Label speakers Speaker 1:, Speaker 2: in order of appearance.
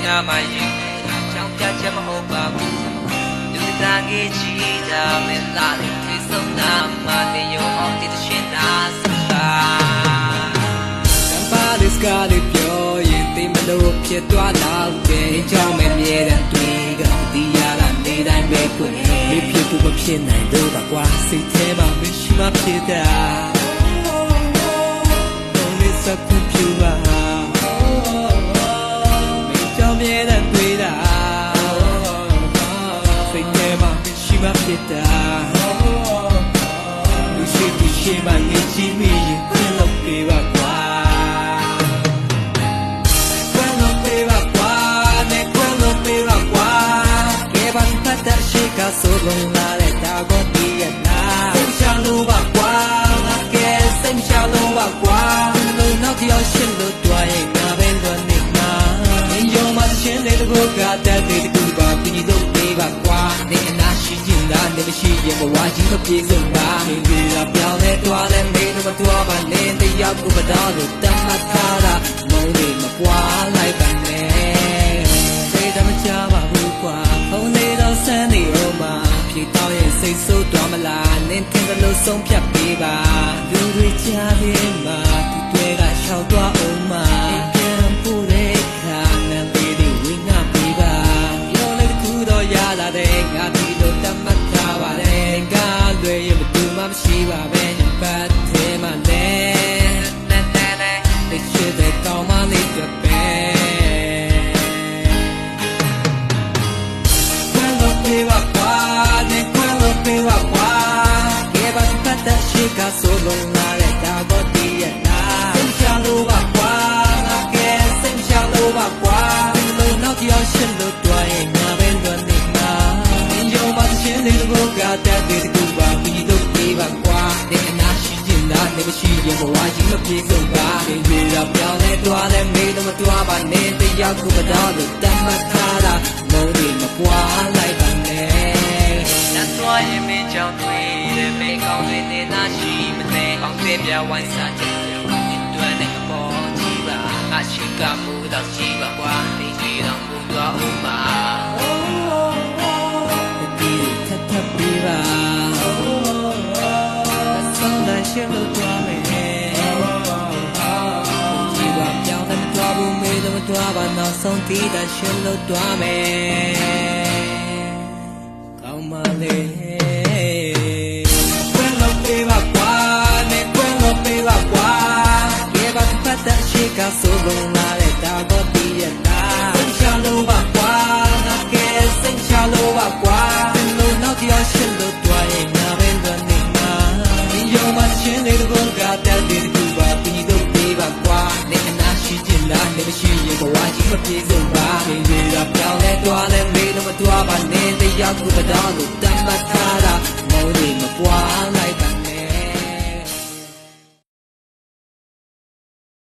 Speaker 1: နာမယင်ကြောင်ပြချက်မဟုတ်ပါဘူးလူတကာငေးချီတာမင်းလာတဲ့ဒီဆုံးနာမနေရောအောင်တည်ရှင်နာစပါတမ္ပါလစ်ကလေးပြောရင်သိမလို့ဖြစ်သွားတော့တယ်ကြောင်မမြဲတဲ့တွေ့ကဒီရလာနေတိုင်းပဲကွယ်မဖြစ်ဘူးမဖြစ်နိုင်တော့ပါကွာစိတ်ထဲမှာမရှိမှဖြစ်တာစကူပြူပါမင်းကြောင့်မြဲတဲ့တွေ့တာစိတ်ထဲမှာရှိမှဖြစ်တာလူရှိသူရှိမှနေကြည့်မိရင်ခွင့်လို့ပေးပါကွာခွင့်လို့ပေးပါကွာနဲ့ခွင့်လို့ပေးပါကွာကဲပါဖတ်တဲ့ရှိကဆိုလုံးလာတဲ့တာကိုတည်ရနာစိတ်ချလို့ပါကွာကဲစိတ်ချလို့ပါကွာနောက်တစ်ယောက်ရှင်းလို့တွားရင်ငါပဲလွန်နေမှာမင်းရောမရှင်းတဲ့ကိုကတတ်တဲ့ကူပါပြီးလို့ပေးပါကွာနေအနာရှိခြင်းလားနေမရှိရင်ဘဝကြီးမပြေဆုံးပါမင်းဒီလာပြောင်းလဲတွားလဲမင်းတို့မတွားပါနဲ့တယောက်ကိုမတော်လို့တတ်မှတ်ထားတာမုန်းနေမကွာလိုက်ပါနဲ့စိတ်တမချပါဘူးကွာဖုန်းလေးတော့ဆန်းနေအောင်မှာဖြေတော့ရင်စိတ်ဆိုးသွားမလားနင်းတင်တယ်လို့ဆုံးဖြတ်ပေးပါလူတွေကြားပြီးမှရှောက်သွားအောင်မပြန်ဖို့တဲ့ခါနဲ့ပေးတဲ့ဝိငါပေးပါပြောလိုက်ခုတော့ရလာတဲ့ငါဒီလိုတတ်မှတ်ထားပါတယ်ငါလွယ်ရမတူမှမရှိပါပဲပတ်သေးမှလည်းတဲ့ချစ်တဲ့ကောင်းမလေးတွေပဲခွင့်လို့ပေးပါကွာနဲ့ခွင့်လို့ပေးပါကွာကဲပါပတ်တဲ့ရှိကဆိုလုံးလာတဲ့ဒါကိုတည်ရနာလို့ပါကွာငါကဲစိတ်ချလို့ပါကွာဒီလိုနောက်တစ်ယောက်ရှင်းလို့တွားရင်ငါပဲလွန်နေမှာမင်းရောမရှင်းတဲ့ကိုကတတ်တဲ့ကူပါပြီးလို့ပေးပါကွာနေအနာရှိခြင်းလားနေမရှိရင်ဘဝကြီးမပြေဆုံးပါဒီလိုပြောင်းလဲတွားလဲမေးတော့မတွားပါနဲ့တရားကိုမတော်လို့တတ်မှတ်ထားတာမုန်းနေမကွာလိုက်ပါနဲ့that's why မင်းကြောင့်တွေ့တယ်မေးကောင်းတွေနေနာရှိမသိအောင်ပြပြဝိုင်းစားခြင်းအရှိကမှုတော့ရှိပါကွာနေကြီးတော့မှုတော့ဥမာဒီထပ်ထပ်ပြီးပါဆုံးတဲ့ရှင်းလို့သွားမယ်ဒီကပြောင်းတဲ့တော့ဘူးမေးတော့သွားပါနောက်ဆုံးတည်တဲ့ရှင်းလို့သွားမယ်ကောင်းပါလေခွင့်လို့ပေးပါကွာနဲ့ခွင့်လို့ပေးပါကွာthat she got so long la da go ti ya na sing sha lo ba kwa na ke sing sha lo ba kwa lo now ti ya shin lo twa yin na ben lo ni ma ni yo ma shin de go ga ta de ku ba pi do pe ba kwa ne na shi jin la ne ba shi yin ba wa ji ma pi so ba ni de da pyaw le twa le me lo ma twa ba ne de ya ku ba da lo ta ma ta da mo ni ma kwa lai ba